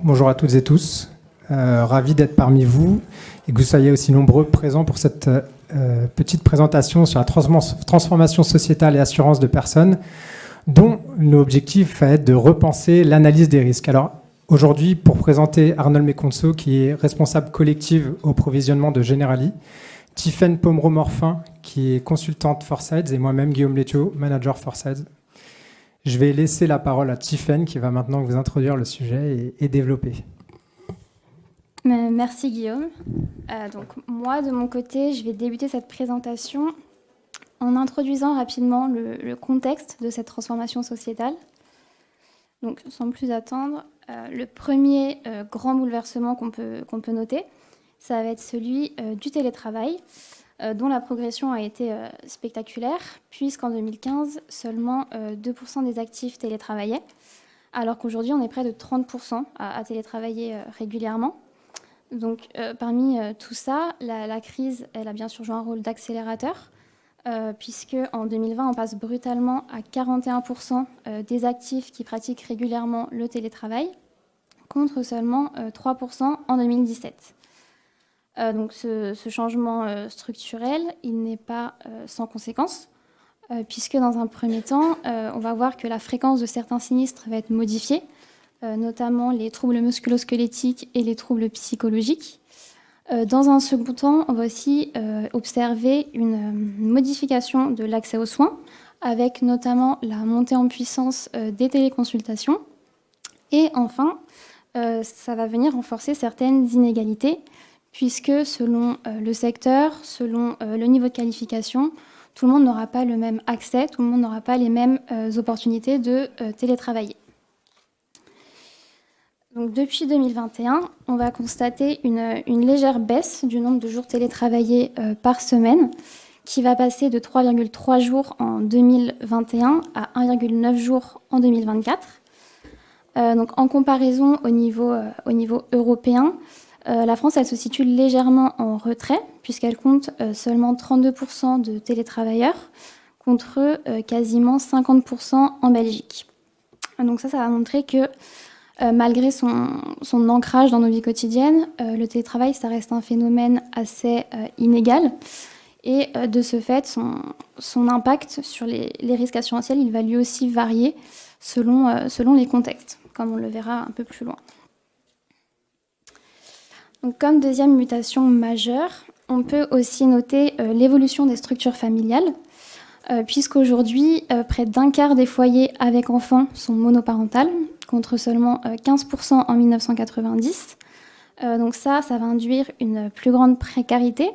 Bonjour à toutes et tous, ravi d'être parmi vous et que vous soyez aussi nombreux présents pour cette petite présentation sur la transformation sociétale et assurance de personnes, dont l'objectif va être de repenser l'analyse des risques. Alors aujourd'hui, pour présenter Arnold Meconso, qui est responsable collective au provisionnement de Generali, Tiffaine Pomereux-Morfin, qui est consultante Foresights, et moi-même, Guillaume Létiot, manager Foresights. Je vais laisser la parole à Tiffaine, qui va maintenant vous introduire le sujet et développer. Merci Guillaume. Donc moi, de mon côté, je vais débuter cette présentation en introduisant rapidement le contexte de cette transformation sociétale. Donc, sans plus attendre, le premier grand bouleversement qu'on peut noter, ça va être celui du télétravail, dont la progression a été spectaculaire, puisqu'en 2015, seulement 2% des actifs télétravaillaient, alors qu'aujourd'hui, on est près de 30% à télétravailler régulièrement. Donc, parmi tout ça, la crise, elle a bien sûr joué un rôle d'accélérateur, puisque en 2020, on passe brutalement à 41% des actifs qui pratiquent régulièrement le télétravail, contre seulement 3% en 2017. Donc ce changement structurel, il n'est pas sans conséquences, puisque dans un premier temps, on va voir que la fréquence de certains sinistres va être modifiée, notamment les troubles musculo-squelettiques et les troubles psychologiques. Dans un second temps, on va aussi observer une modification de l'accès aux soins, avec notamment la montée en puissance des téléconsultations. Et enfin, ça va venir renforcer certaines inégalités, puisque selon le secteur, selon le niveau de qualification, tout le monde n'aura pas le même accès, tout le monde n'aura pas les mêmes opportunités de télétravailler. Donc, depuis 2021, on va constater une légère baisse du nombre de jours télétravaillés par semaine, qui va passer de 3,3 jours en 2021 à 1,9 jours en 2024. Donc, en comparaison au niveau européen, la France, elle se situe légèrement en retrait, puisqu'elle compte seulement 32% de télétravailleurs, contre quasiment 50% en Belgique. Donc ça va montrer que malgré son ancrage dans nos vies quotidiennes, le télétravail, ça reste un phénomène assez inégal. Et de ce fait, son impact sur les risques assurantiels, il va lui aussi varier selon les contextes, comme on le verra un peu plus loin. Donc, comme deuxième mutation majeure, on peut aussi noter l'évolution des structures familiales, puisqu'aujourd'hui, près d'un quart des foyers avec enfants sont monoparentales, contre seulement 15% en 1990. Donc ça va induire une plus grande précarité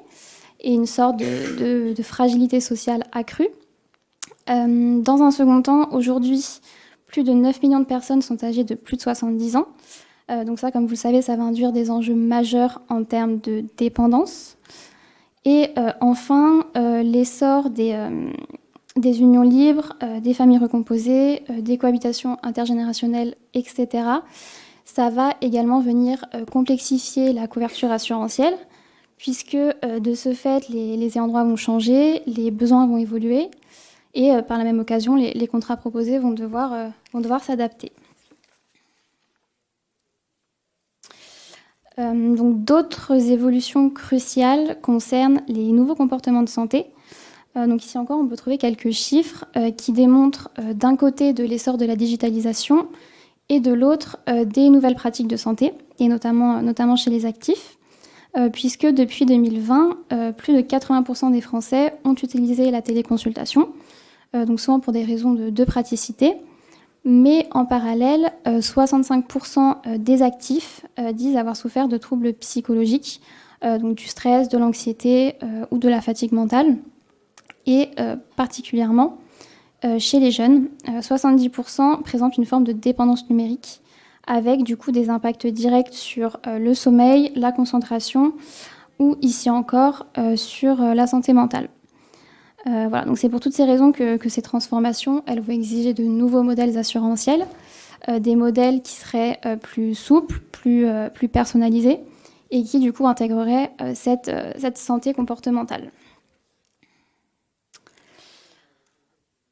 et une sorte de fragilité sociale accrue. Dans un second temps, aujourd'hui, plus de 9 millions de personnes sont âgées de plus de 70 ans. Donc ça, comme vous le savez, ça va induire des enjeux majeurs en termes de dépendance. Et enfin, l'essor des unions libres, des familles recomposées, des cohabitations intergénérationnelles, etc. Ça va également venir complexifier la couverture assurantielle, puisque de ce fait, les ayants droit vont changer, les besoins vont évoluer, et par la même occasion, les contrats proposés vont devoir s'adapter. Donc, d'autres évolutions cruciales concernent les nouveaux comportements de santé. Donc ici encore, on peut trouver quelques chiffres qui démontrent d'un côté de l'essor de la digitalisation et de l'autre des nouvelles pratiques de santé, et notamment chez les actifs, puisque depuis 2020, plus de 80% des Français ont utilisé la téléconsultation, donc souvent pour des raisons de praticité. Mais en parallèle, 65% des actifs disent avoir souffert de troubles psychologiques, donc du stress, de l'anxiété ou de la fatigue mentale. Et particulièrement chez les jeunes, 70% présentent une forme de dépendance numérique, avec du coup des impacts directs sur le sommeil, la concentration ou ici encore sur la santé mentale. Voilà, donc c'est pour toutes ces raisons que ces transformations, elles vont exiger de nouveaux modèles assurantiels, des modèles qui seraient plus souples, plus personnalisés, et qui du coup intégreraient cette santé comportementale.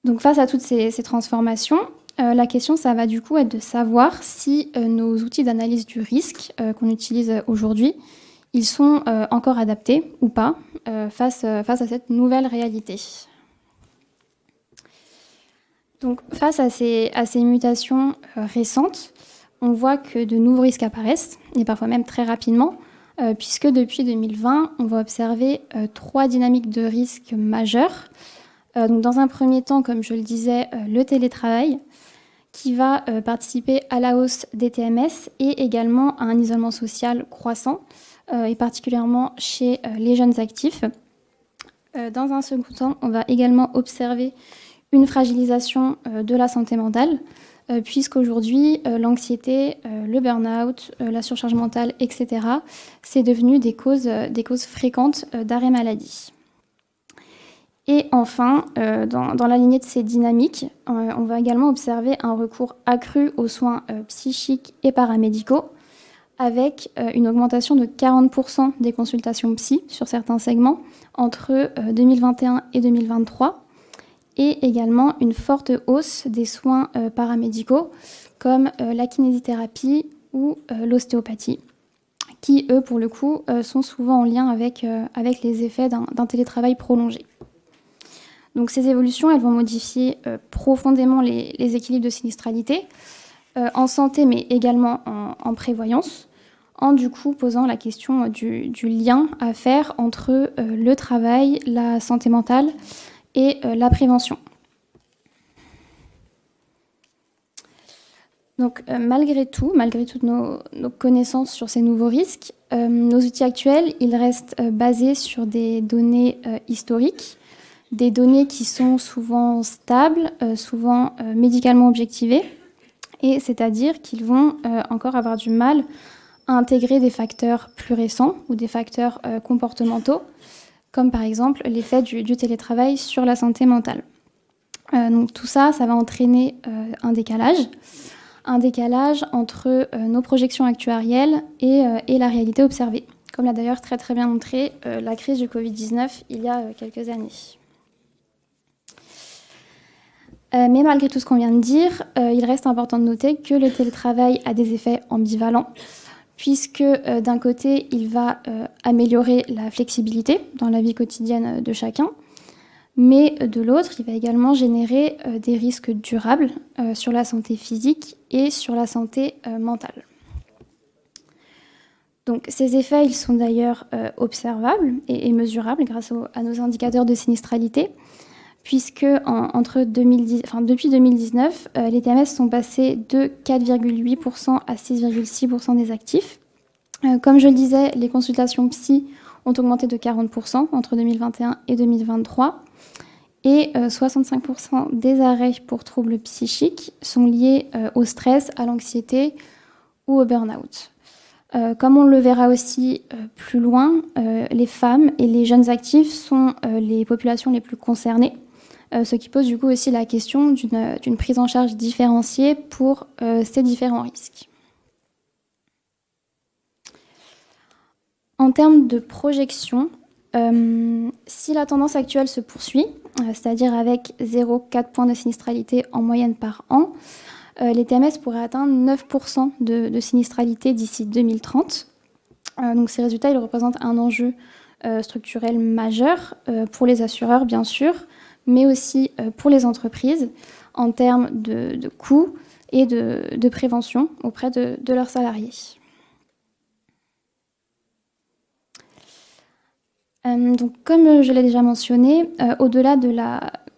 Donc face à toutes ces transformations, La question, ça va du coup être de savoir si nos outils d'analyse du risque qu'on utilise aujourd'hui, ils sont encore adaptés ou pas face à cette nouvelle réalité. Donc, face à ces mutations récentes, on voit que de nouveaux risques apparaissent, et parfois même très rapidement, puisque depuis 2020, on va observer 3 dynamiques de risque majeures. Donc, dans un premier temps, comme je le disais, le télétravail, qui va participer à la hausse des TMS et également à un isolement social croissant, et particulièrement chez les jeunes actifs. Dans un second temps, on va également observer une fragilisation de la santé mentale, puisqu'aujourd'hui, l'anxiété, le burn-out, la surcharge mentale, etc., c'est devenu des causes fréquentes d'arrêt maladie. Et enfin, dans la lignée de ces dynamiques, on va également observer un recours accru aux soins psychiques et paramédicaux, avec une augmentation de 40% des consultations psy sur certains segments entre 2021 et 2023, et également une forte hausse des soins paramédicaux, comme la kinésithérapie ou l'ostéopathie, qui, eux, pour le coup, sont souvent en lien avec les effets d'un télétravail prolongé. Donc ces évolutions, elles vont modifier profondément les équilibres de sinistralité en santé, mais également en prévoyance, en du coup posant la question du lien à faire entre le travail, la santé mentale et la prévention. Donc malgré toutes nos connaissances sur ces nouveaux risques, nos outils actuels, ils restent basés sur des données historiques, des données qui sont souvent stables, souvent médicalement objectivées, et c'est-à-dire qu'ils vont encore avoir du mal à intégrer des facteurs plus récents ou des facteurs comportementaux, comme par exemple l'effet du télétravail sur la santé mentale. Donc tout ça, ça va entraîner un décalage entre nos projections actuarielles et la réalité observée, comme l'a d'ailleurs très très bien montré la crise du Covid-19 il y a quelques années. Mais malgré tout ce qu'on vient de dire, il reste important de noter que le télétravail a des effets ambivalents, puisque d'un côté, il va améliorer la flexibilité dans la vie quotidienne de chacun, mais de l'autre, il va également générer des risques durables sur la santé physique et sur la santé mentale. Donc ces effets, ils sont d'ailleurs observables et mesurables grâce à nos indicateurs de sinistralité, puisque depuis 2019, les TMS sont passés de 4,8% à 6,6% des actifs. Comme je le disais, les consultations psy ont augmenté de 40% entre 2021 et 2023, et 65% des arrêts pour troubles psychiques sont liés au stress, à l'anxiété ou au burn-out. Comme on le verra aussi plus loin, les femmes et les jeunes actifs sont les populations les plus concernées, ce qui pose du coup aussi la question d'une prise en charge différenciée pour ces différents risques. En termes de projection, si la tendance actuelle se poursuit, c'est-à-dire avec 0,4 points de sinistralité en moyenne par an, les TMS pourraient atteindre 9% de sinistralité d'ici 2030. Donc ces résultats, ils représentent un enjeu structurel majeur pour les assureurs, bien sûr, mais aussi pour les entreprises en termes de coûts et de prévention auprès de leurs salariés. Donc, comme je l'ai déjà mentionné, au-delà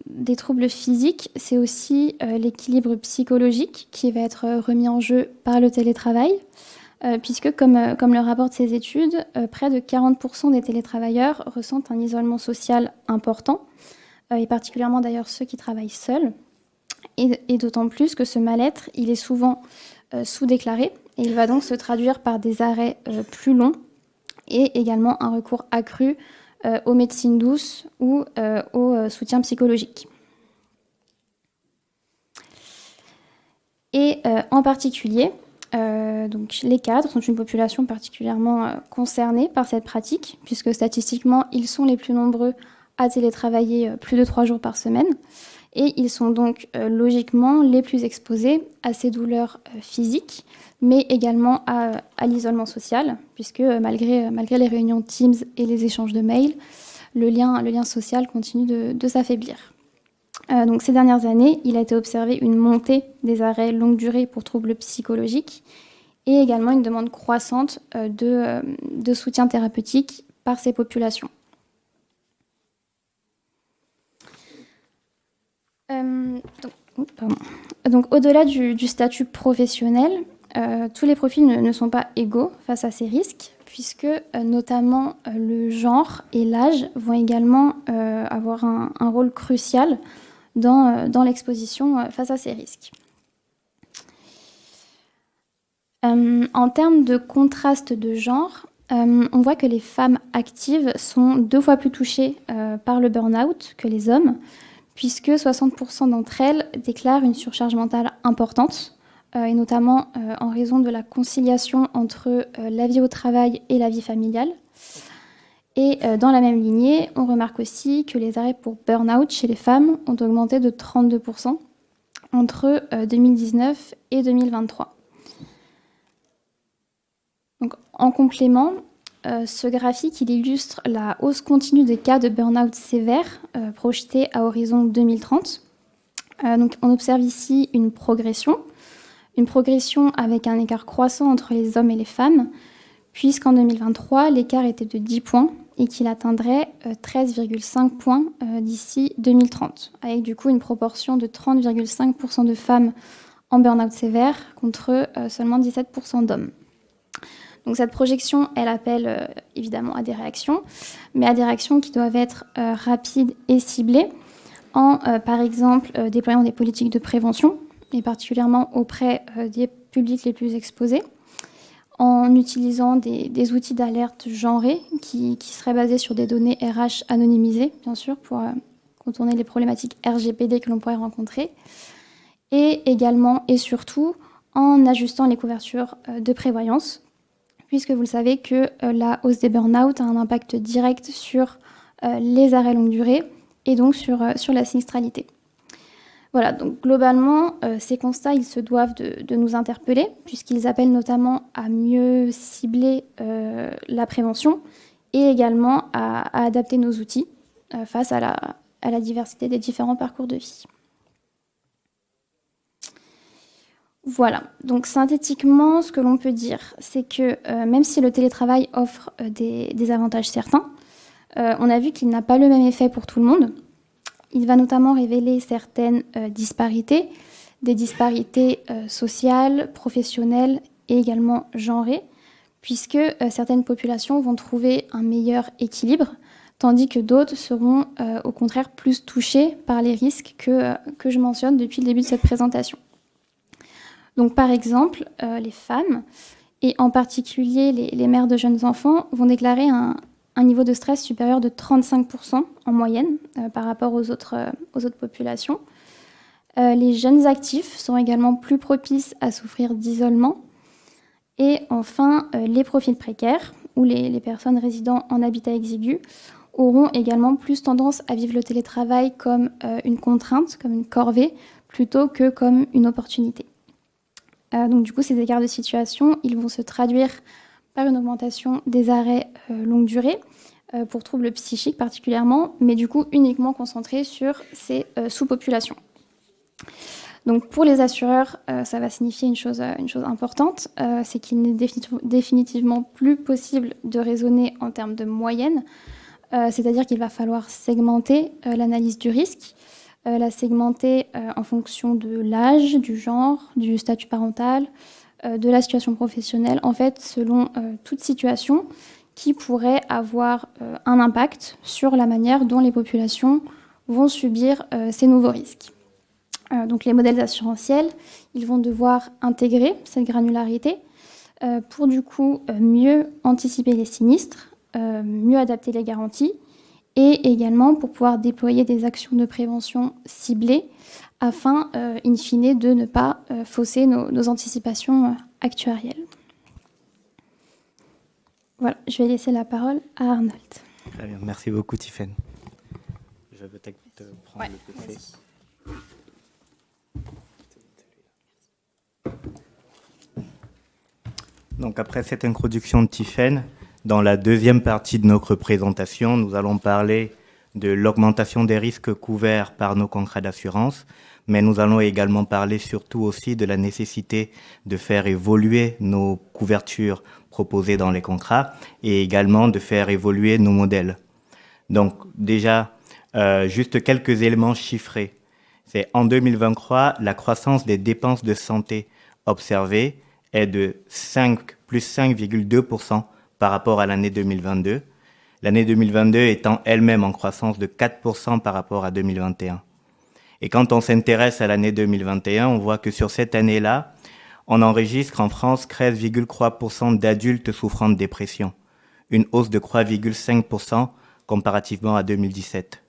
des troubles physiques, c'est aussi l'équilibre psychologique qui va être remis en jeu par le télétravail, puisque, comme le rapportent ces études, près de 40% des télétravailleurs ressentent un isolement social important, et particulièrement d'ailleurs ceux qui travaillent seuls, et d'autant plus que ce mal-être, il est souvent sous-déclaré, et il va donc se traduire par des arrêts plus longs, et également un recours accru aux médecines douces ou au soutien psychologique. Et en particulier, donc les cadres sont une population particulièrement concernée par cette pratique, puisque statistiquement, ils sont les plus nombreux à télétravailler plus de 3 jours par semaine. Et ils sont donc logiquement les plus exposés à ces douleurs physiques, mais également à l'isolement social, puisque malgré les réunions Teams et les échanges de mails, le lien social continue de s'affaiblir. Donc ces dernières années, il a été observé une montée des arrêts longue durée pour troubles psychologiques et également une demande croissante de soutien thérapeutique par ces populations. Donc au-delà du statut professionnel, tous les profils ne sont pas égaux face à ces risques, puisque notamment le genre et l'âge vont également avoir un rôle crucial dans l'exposition face à ces risques. En termes de contraste de genre, on voit que les femmes actives sont 2 fois plus touchées par le burn-out que les hommes, puisque 60% d'entre elles déclarent une surcharge mentale importante, et notamment en raison de la conciliation entre la vie au travail et la vie familiale. Et dans la même lignée, on remarque aussi que les arrêts pour burn-out chez les femmes ont augmenté de 32% entre 2019 et 2023. Donc, en complément, ce graphique il illustre la hausse continue des cas de burn-out sévère projetés à horizon 2030. Donc, on observe ici une progression avec un écart croissant entre les hommes et les femmes, puisqu'en 2023, l'écart était de 10 points et qu'il atteindrait 13,5 points d'ici 2030, avec du coup une proportion de 30,5% de femmes en burn-out sévère contre seulement 17% d'hommes. Donc cette projection, elle appelle évidemment à des réactions, mais à des réactions qui doivent être rapides et ciblées, en par exemple déployant des politiques de prévention, et particulièrement auprès des publics les plus exposés, en utilisant des outils d'alerte genrés qui seraient basés sur des données RH anonymisées, bien sûr, pour contourner les problématiques RGPD que l'on pourrait rencontrer, et également et surtout en ajustant les couvertures de prévoyance, puisque vous le savez que la hausse des burn-out a un impact direct sur les arrêts longue durée et donc sur la sinistralité. Voilà, donc globalement, ces constats, ils se doivent de nous interpeller, puisqu'ils appellent notamment à mieux cibler la prévention et également à adapter nos outils face à la diversité des différents parcours de vie. Voilà, donc synthétiquement, ce que l'on peut dire, c'est que même si le télétravail offre des avantages certains, on a vu qu'il n'a pas le même effet pour tout le monde. Il va notamment révéler certaines disparités, des disparités sociales, professionnelles et également genrées, puisque certaines populations vont trouver un meilleur équilibre, tandis que d'autres seront au contraire plus touchées par les risques que je mentionne depuis le début de cette présentation. Donc par exemple, les femmes, et en particulier les mères de jeunes enfants, vont déclarer un niveau de stress supérieur de 35% en moyenne par rapport aux autres populations. Les jeunes actifs sont également plus propices à souffrir d'isolement. Et enfin, les profils précaires, ou les personnes résidant en habitat exigu, auront également plus tendance à vivre le télétravail comme une contrainte, comme une corvée, plutôt que comme une opportunité. Donc du coup, ces écarts de situation, ils vont se traduire par une augmentation des arrêts longue durée, pour troubles psychiques particulièrement, mais du coup uniquement concentrés sur ces sous-populations. Donc pour les assureurs, ça va signifier une chose importante, c'est qu'il n'est définitivement plus possible de raisonner en termes de moyenne, c'est-à-dire qu'il va falloir segmenter l'analyse du risque, la segmenter en fonction de l'âge, du genre, du statut parental, de la situation professionnelle, en fait, selon toute situation qui pourrait avoir un impact sur la manière dont les populations vont subir ces nouveaux risques. Donc les modèles assurantiels, ils vont devoir intégrer cette granularité pour du coup mieux anticiper les sinistres, mieux adapter les garanties et également pour pouvoir déployer des actions de prévention ciblées afin, in fine, de ne pas fausser nos anticipations actuarielles. Voilà, je vais laisser la parole à Arnold. Très bien, merci beaucoup Tiffaine. Je vais peut-être prendre le PC. Donc après cette introduction de Tiffaine, dans la deuxième partie de notre présentation, nous allons parler de l'augmentation des risques couverts par nos contrats d'assurance, mais nous allons également parler surtout aussi de la nécessité de faire évoluer nos couvertures proposées dans les contrats et également de faire évoluer nos modèles. Donc déjà, juste quelques éléments chiffrés. C'est en 2023, la croissance des dépenses de santé observée est de plus 5,2% par rapport à l'année 2022. L'année 2022 étant elle-même en croissance de 4% par rapport à 2021. Et quand on s'intéresse à l'année 2021, on voit que sur cette année-là, on enregistre en France 13,3% d'adultes souffrant de dépression, une hausse de 3,5% comparativement à 2017.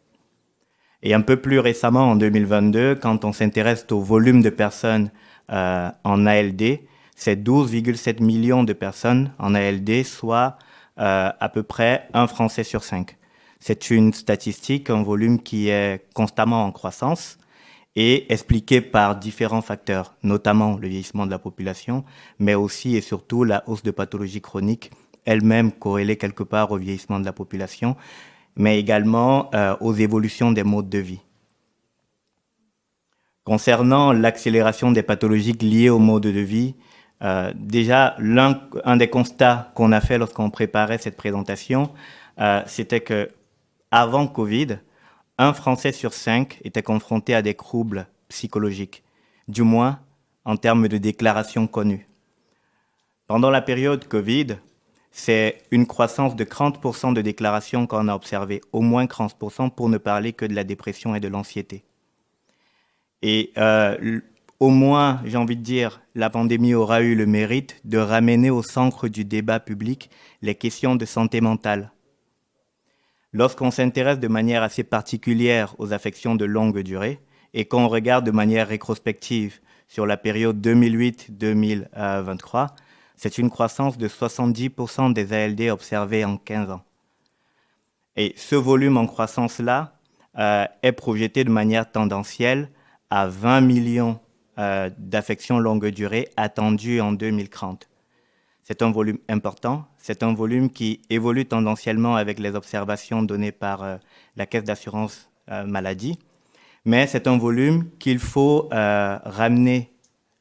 Et un peu plus récemment, en 2022, quand on s'intéresse au volume de personnes en ALD, c'est 12,7 millions de personnes en ALD, soit à peu près un Français sur 5. C'est une statistique, un volume qui est constamment en croissance et expliqué par différents facteurs, notamment le vieillissement de la population, mais aussi et surtout la hausse de pathologies chroniques, elle-même corrélée quelque part au vieillissement de la population, mais également aux évolutions des modes de vie. Concernant l'accélération des pathologies liées au mode de vie, déjà, un des constats qu'on a fait lorsqu'on préparait cette présentation, c'était que avant Covid, un Français sur 5 était confronté à des troubles psychologiques, du moins en termes de déclarations connues. Pendant la période Covid, c'est une croissance de 30% de déclarations qu'on a observé, au moins 30% pour ne parler que de la dépression et de l'anxiété. Et au moins, j'ai envie de dire, la pandémie aura eu le mérite de ramener au centre du débat public les questions de santé mentale. Lorsqu'on s'intéresse de manière assez particulière aux affections de longue durée et qu'on regarde de manière rétrospective sur la période 2008-2023, c'est une croissance de 70% des ALD observés en 15 ans. Et ce volume en croissance-là est projeté de manière tendancielle à 20 millions d'affections longue durée attendues en 2030. C'est un volume important, c'est un volume qui évolue tendanciellement avec les observations données par la Caisse d'assurance maladie, mais c'est un volume qu'il faut ramener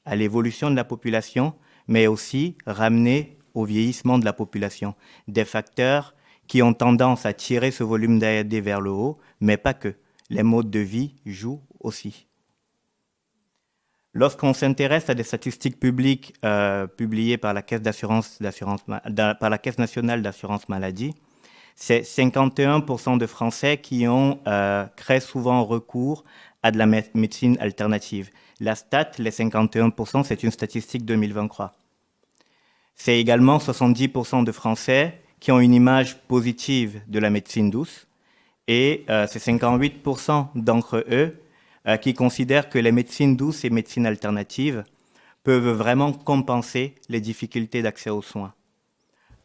à l'évolution de la population, mais aussi ramener au vieillissement de la population. Des facteurs qui ont tendance à tirer ce volume d'ALD vers le haut, mais pas que. Les modes de vie jouent aussi. Lorsqu'on s'intéresse à des statistiques publiques publiées par la Caisse par la Caisse nationale d'assurance maladie, c'est 51% de Français qui ont très souvent recours à de la médecine alternative. La stat, les 51%, c'est une statistique 2023. C'est également 70% de Français qui ont une image positive de la médecine douce et c'est 58% d'entre eux qui considèrent que les médecines douces et médecines alternatives peuvent vraiment compenser les difficultés d'accès aux soins.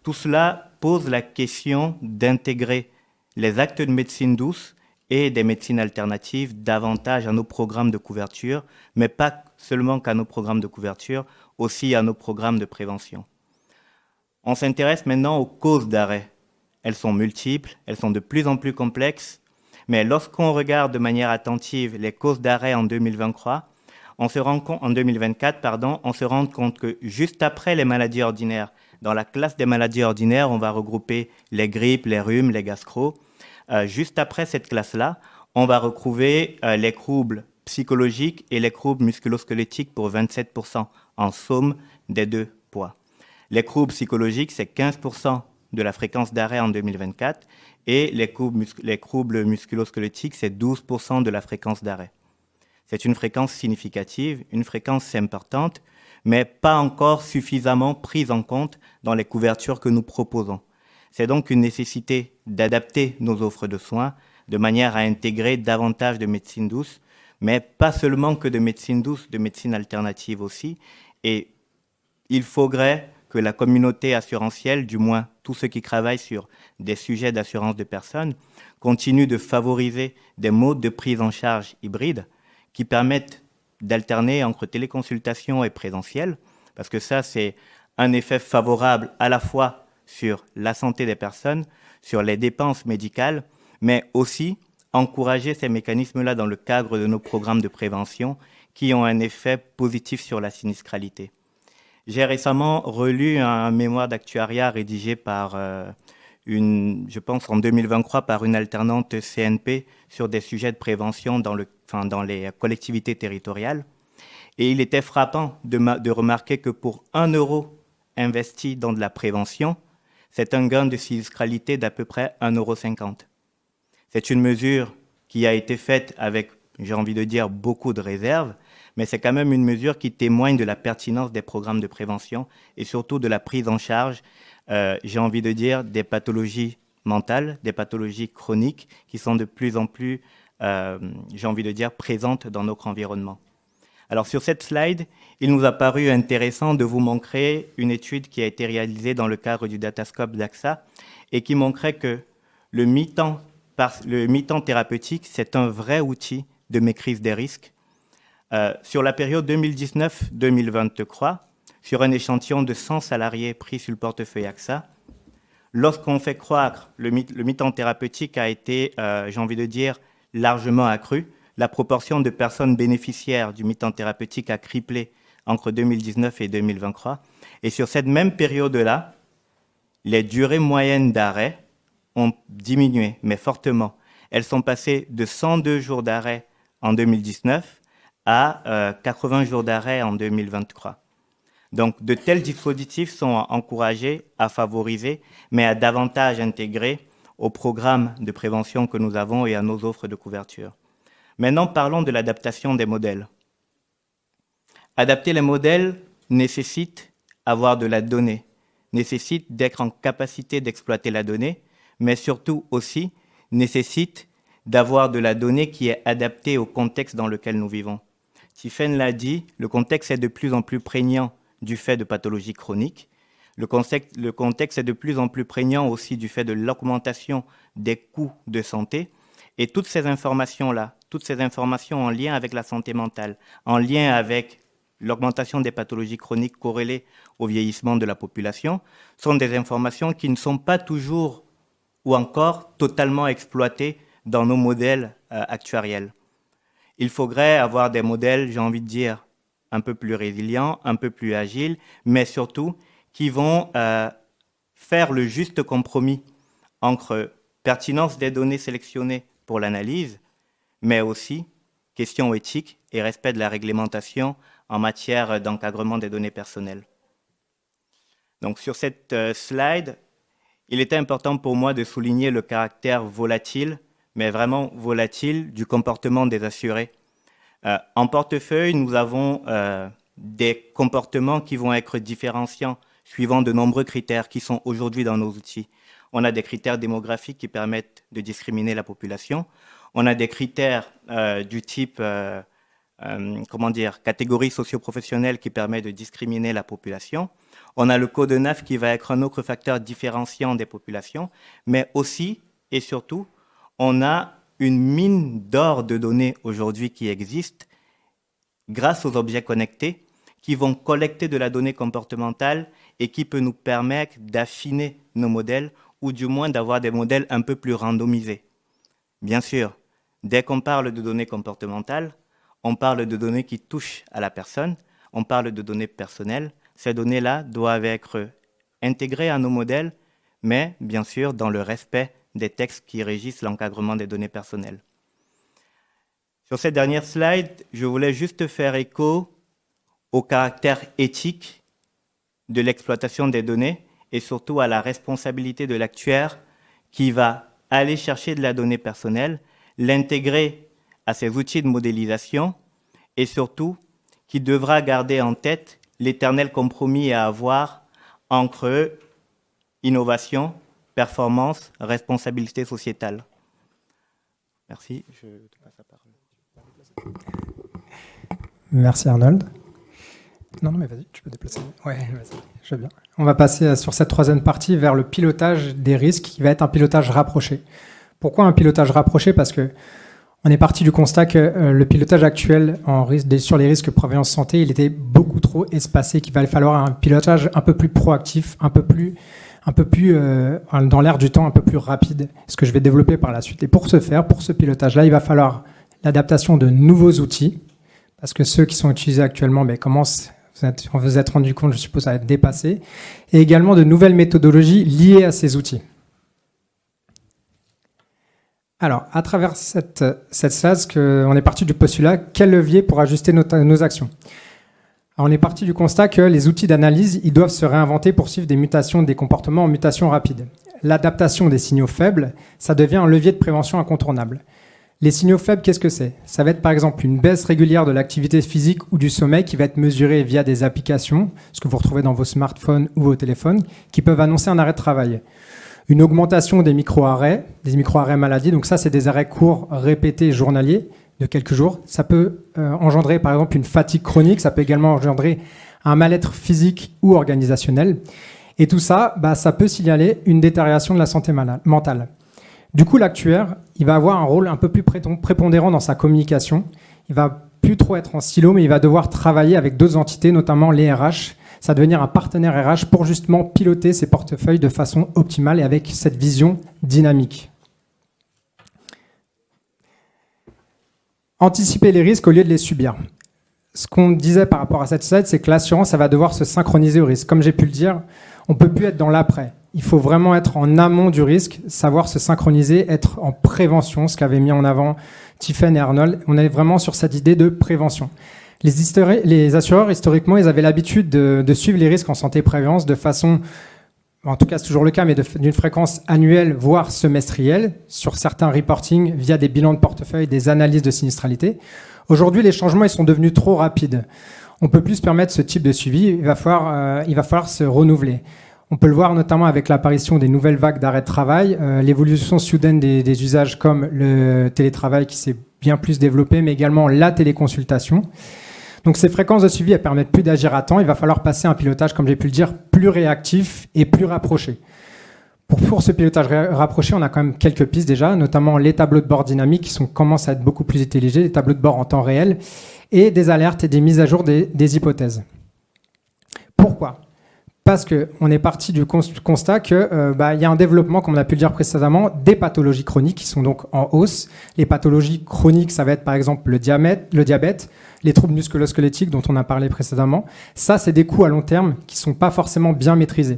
Tout cela pose la question d'intégrer les actes de médecine douce et des médecines alternatives davantage à nos programmes de couverture, mais pas seulement qu'à nos programmes de couverture, aussi à nos programmes de prévention. On s'intéresse maintenant aux causes d'arrêt. Elles sont multiples, elles sont de plus en plus complexes, mais lorsqu'on regarde de manière attentive les causes d'arrêt en 2024, on se rend compte que juste après les maladies ordinaires, dans la classe des maladies ordinaires, on va regrouper les grippes, les rhumes, les gastro. Juste après cette classe-là, on va retrouver les troubles psychologiques et les troubles musculo-squelettiques pour 27%, en somme des deux poids. Les troubles psychologiques, c'est 15% de la fréquence d'arrêt en 2024 et les troubles musculo-squelettiques, c'est 12% de la fréquence d'arrêt. C'est une fréquence significative, une fréquence importante, mais pas encore suffisamment prise en compte dans les couvertures que nous proposons. C'est donc une nécessité d'adapter nos offres de soins de manière à intégrer davantage de médecine douce, mais pas seulement que de médecine douce, de médecine alternative aussi. Et il faudrait que la communauté assurantielle, du moins tous ceux qui travaillent sur des sujets d'assurance de personnes, continuent de favoriser des modes de prise en charge hybrides qui permettent d'alterner entre téléconsultation et présentiel, parce que ça, c'est un effet favorable à la fois sur la santé des personnes, sur les dépenses médicales, mais aussi encourager ces mécanismes-là dans le cadre de nos programmes de prévention qui ont un effet positif sur la sinistralité. J'ai récemment relu un mémoire d'actuariat rédigé par je pense en 2023 par une alternante CNP sur des sujets de prévention dans les collectivités territoriales. Et il était frappant de remarquer que pour 1 euro investi dans de la prévention, c'est un gain de sinistralité d'à peu près 1,50 €. C'est une mesure qui a été faite avec, j'ai envie de dire, beaucoup de réserves, mais c'est quand même une mesure qui témoigne de la pertinence des programmes de prévention et surtout de la prise en charge, j'ai envie de dire, des pathologies mentales, des pathologies chroniques qui sont de plus en plus, j'ai envie de dire, présentes dans notre environnement. Alors sur cette slide, il nous a paru intéressant de vous montrer une étude qui a été réalisée dans le cadre du Datascope d'AXA et qui montrait que le mi-temps thérapeutique, c'est un vrai outil de maîtrise des risques. Sur la période 2019-2023, sur un échantillon de 100 salariés pris sur le portefeuille AXA, lorsqu'on fait croître le mi-temps thérapeutique a été, j'ai envie de dire, largement accru. La proportion de personnes bénéficiaires du mi-temps thérapeutique a triplé entre 2019 et 2023. Et sur cette même période-là, les durées moyennes d'arrêt ont diminué, mais fortement. Elles sont passées de 102 jours d'arrêt en 2019 à 80 jours d'arrêt en 2023. Donc, de tels dispositifs sont encouragés à favoriser, mais à davantage intégrer au programme de prévention que nous avons et à nos offres de couverture. Maintenant, parlons de l'adaptation des modèles. Adapter les modèles nécessite avoir de la donnée, nécessite d'être en capacité d'exploiter la donnée, mais surtout aussi nécessite d'avoir de la donnée qui est adaptée au contexte dans lequel nous vivons. Tiffaine l'a dit, le contexte est de plus en plus prégnant du fait de pathologies chroniques. Le contexte est de plus en plus prégnant aussi du fait de l'augmentation des coûts de santé. Et toutes ces informations-là, toutes ces informations en lien avec la santé mentale, en lien avec l'augmentation des pathologies chroniques corrélées au vieillissement de la population, sont des informations qui ne sont pas toujours ou encore totalement exploitées dans nos modèles actuariels. Il faudrait avoir des modèles, j'ai envie de dire, un peu plus résilients, un peu plus agiles, mais surtout qui vont faire le juste compromis entre pertinence des données sélectionnées pour l'analyse, mais aussi questions éthiques et respect de la réglementation en matière d'encadrement des données personnelles. Donc sur cette slide, il était important pour moi de souligner le caractère volatile, mais vraiment volatile, du comportement des assurés. En portefeuille, nous avons des comportements qui vont être différenciants suivant de nombreux critères qui sont aujourd'hui dans nos outils. On a des critères démographiques qui permettent de discriminer la population. On a des critères du type catégorie socio-professionnelle qui permet de discriminer la population. On a le code NAF qui va être un autre facteur différenciant des populations, mais aussi et surtout, on a une mine d'or de données aujourd'hui qui existe grâce aux objets connectés qui vont collecter de la donnée comportementale et qui peut nous permettre d'affiner nos modèles ou du moins d'avoir des modèles un peu plus randomisés. Bien sûr, dès qu'on parle de données comportementales, on parle de données qui touchent à la personne, on parle de données personnelles. Ces données-là doivent être intégrées à nos modèles, mais bien sûr dans le respect des textes qui régissent l'encadrement des données personnelles. Sur cette dernière slide, je voulais juste faire écho au caractère éthique de l'exploitation des données et surtout à la responsabilité de l'actuaire qui va aller chercher de la donnée personnelle, l'intégrer à ses outils de modélisation et surtout qui devra garder en tête l'éternel compromis à avoir entre innovation, performance, responsabilité sociétale. Merci, je te passe la parole. Merci Arnold. Non, mais vas-y, tu peux déplacer. Ouais, vas-y, je veux bien. On va passer sur cette troisième partie vers le pilotage des risques qui va être un pilotage rapproché. Pourquoi un pilotage rapproché ? Parce que On est parti du constat que le pilotage actuel sur les risques prévoyance santé, il était beaucoup trop espacé, qu'il va falloir un pilotage un peu plus proactif, un peu plus dans l'air du temps, un peu plus rapide, ce que je vais développer par la suite. Et pour ce faire, pour ce pilotage-là, il va falloir l'adaptation de nouveaux outils, parce que ceux qui sont utilisés actuellement commencent, vous vous êtes rendu compte, je suppose, à être dépassés, et également de nouvelles méthodologies liées à ces outils. Alors, à travers cette slide, on est parti du postulat, quel levier pour ajuster nos actions? Alors, on est parti du constat que les outils d'analyse, ils doivent se réinventer pour suivre des mutations, des comportements en mutation rapide. L'adaptation des signaux faibles, ça devient un levier de prévention incontournable. Les signaux faibles, qu'est-ce que c'est? Ça va être par exemple une baisse régulière de l'activité physique ou du sommeil qui va être mesurée via des applications, ce que vous retrouvez dans vos smartphones ou vos téléphones, qui peuvent annoncer un arrêt de travail. Une augmentation des micro-arrêts maladie. Donc ça, c'est des arrêts courts, répétés, journaliers, de quelques jours. Ça peut engendrer, par exemple, une fatigue chronique. Ça peut également engendrer un mal-être physique ou organisationnel. Et tout ça, ça peut signaler une détérioration de la santé mentale. Du coup, l'actuaire, il va avoir un rôle un peu plus prépondérant dans sa communication. Il va plus trop être en silo, mais il va devoir travailler avec d'autres entités, notamment les RH. Ça va devenir un partenaire RH pour justement piloter ses portefeuilles de façon optimale et avec cette vision dynamique. Anticiper les risques au lieu de les subir. Ce qu'on disait par rapport à cette slide, c'est que l'assurance, ça va devoir se synchroniser au risque. Comme j'ai pu le dire, on ne peut plus être dans l'après. Il faut vraiment être en amont du risque, savoir se synchroniser, être en prévention, ce qu'avaient mis en avant Tiffen et Arnold. On est vraiment sur cette idée de prévention. Les assureurs, historiquement, ils avaient l'habitude de suivre les risques en santé-prévoyance de façon, en tout cas c'est toujours le cas, mais d'une fréquence annuelle, voire semestrielle, sur certains reportings via des bilans de portefeuille, des analyses de sinistralité. Aujourd'hui, les changements ils sont devenus trop rapides. On ne peut plus se permettre ce type de suivi, il va falloir se renouveler. On peut le voir notamment avec l'apparition des nouvelles vagues d'arrêt de travail, l'évolution soudaine des usages comme le télétravail qui s'est bien plus développé, mais également la téléconsultation. Donc ces fréquences de suivi, elles permettent plus d'agir à temps. Il va falloir passer à un pilotage, comme j'ai pu le dire, plus réactif et plus rapproché. Pour ce pilotage rapproché, on a quand même quelques pistes déjà, notamment les tableaux de bord dynamiques qui commencent à être beaucoup plus utilisés, les tableaux de bord en temps réel, et des alertes et des mises à jour des hypothèses. Pourquoi ? Parce qu'on est parti du constat qu'il y a un développement, comme on a pu le dire précédemment, des pathologies chroniques qui sont donc en hausse. Les pathologies chroniques, ça va être par exemple le diabète, les troubles musculo-squelettiques dont on a parlé précédemment. Ça, c'est des coûts à long terme qui ne sont pas forcément bien maîtrisés.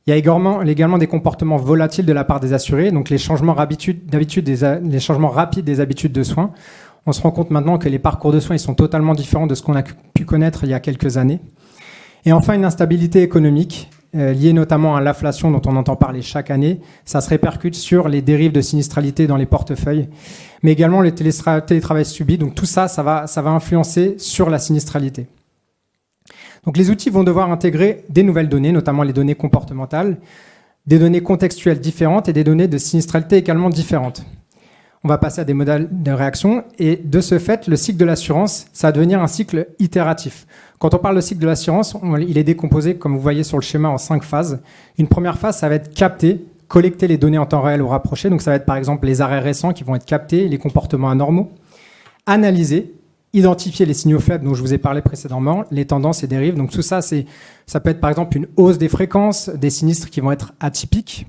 Il y a également des comportements volatiles de la part des assurés, donc les changements rapides des habitudes de soins. On se rend compte maintenant que les parcours de soins ils sont totalement différents de ce qu'on a pu connaître il y a quelques années. Et enfin, une instabilité économique liée notamment à l'inflation dont on entend parler chaque année. Ça se répercute sur les dérives de sinistralité dans les portefeuilles, mais également le télétravail subi. Donc tout ça, ça va influencer sur la sinistralité. Donc les outils vont devoir intégrer des nouvelles données, notamment les données comportementales, des données contextuelles différentes et des données de sinistralité également différentes. On va passer à des modèles de réaction et de ce fait, le cycle de l'assurance, ça va devenir un cycle itératif. Quand on parle de cycle de l'assurance, il est décomposé, comme vous voyez sur le schéma, en 5 phases. Une première phase, ça va être capter, collecter les données en temps réel ou rapproché. Donc ça va être par exemple les arrêts récents qui vont être captés, les comportements anormaux. Analyser, identifier les signaux faibles dont je vous ai parlé précédemment, les tendances et dérives. Donc tout ça, ça peut être par exemple une hausse des fréquences, des sinistres qui vont être atypiques.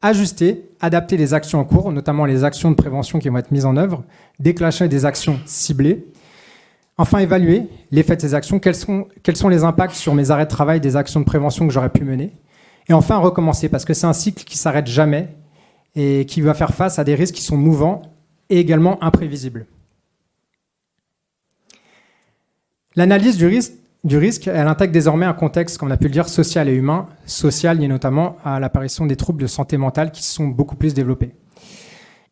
Ajuster, adapter les actions en cours, notamment les actions de prévention qui vont être mises en œuvre, déclencher des actions ciblées. Enfin, évaluer l'effet de ces actions, quels sont les impacts sur mes arrêts de travail des actions de prévention que j'aurais pu mener. Et enfin, recommencer, parce que c'est un cycle qui ne s'arrête jamais et qui va faire face à des risques qui sont mouvants et également imprévisibles. L'analyse du risque, elle intègre désormais un contexte, comme on a pu le dire, social et humain. Social lié notamment à l'apparition des troubles de santé mentale qui se sont beaucoup plus développés.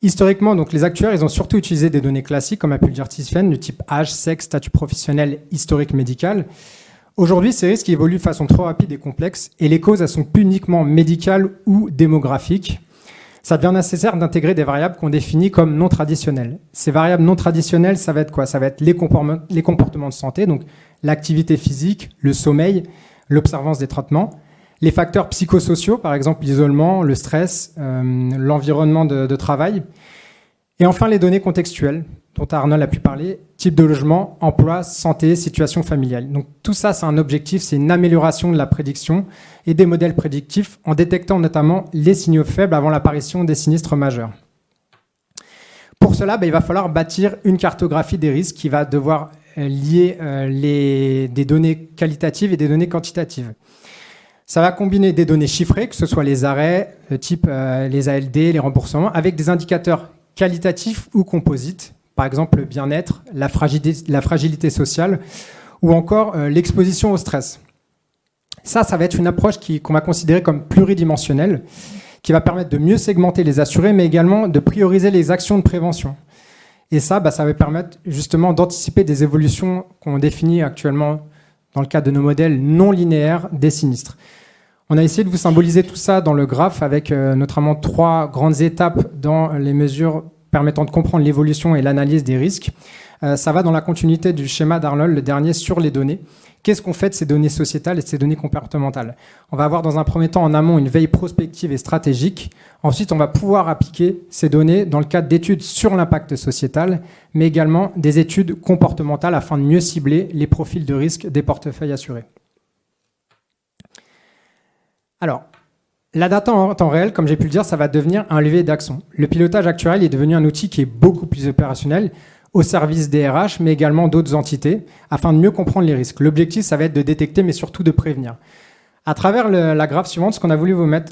Historiquement, donc, les actuaires, ils ont surtout utilisé des données classiques, comme a pu le dire Tiffen, du type âge, sexe, statut professionnel, historique médical. Aujourd'hui, ces risques évoluent de façon trop rapide et complexe, et les causes, elles sont plus uniquement médicales ou démographiques. Ça devient nécessaire d'intégrer des variables qu'on définit comme non traditionnelles. Ces variables non traditionnelles, ça va être quoi ? Ça va être les comportements de santé, donc l'activité physique, le sommeil, l'observance des traitements, les facteurs psychosociaux, par exemple l'isolement, le stress, l'environnement de travail, Et enfin, les données contextuelles, dont Arnold a pu parler, type de logement, emploi, santé, situation familiale. Donc tout ça, c'est un objectif, c'est une amélioration de la prédiction et des modèles prédictifs en détectant notamment les signaux faibles avant l'apparition des sinistres majeurs. Pour cela, il va falloir bâtir une cartographie des risques qui va devoir lier des données qualitatives et des données quantitatives. Ça va combiner des données chiffrées, que ce soit les arrêts, type les ALD, les remboursements, avec des indicateurs qualitatifs ou composites, par exemple le bien-être, la fragilité sociale ou encore l'exposition au stress. Ça va être une approche qu'on va considérer comme pluridimensionnelle, qui va permettre de mieux segmenter les assurés, mais également de prioriser les actions de prévention. Et ça va permettre justement d'anticiper des évolutions qu'on définit actuellement dans le cadre de nos modèles non linéaires des sinistres. On a essayé de vous symboliser tout ça dans le graphe avec notamment 3 grandes étapes dans les mesures permettant de comprendre l'évolution et l'analyse des risques. Ça va dans la continuité du schéma d'Arnold, le dernier, sur les données. Qu'est-ce qu'on fait de ces données sociétales et de ces données comportementales ? On va avoir dans un premier temps en amont une veille prospective et stratégique. Ensuite, on va pouvoir appliquer ces données dans le cadre d'études sur l'impact sociétal, mais également des études comportementales afin de mieux cibler les profils de risque des portefeuilles assurés. Alors, la data en temps réel, comme j'ai pu le dire, ça va devenir un levier d'action. Le pilotage actuel est devenu un outil qui est beaucoup plus opérationnel au service des RH, mais également d'autres entités, afin de mieux comprendre les risques. L'objectif, ça va être de détecter, mais surtout de prévenir. À travers la graphe suivante,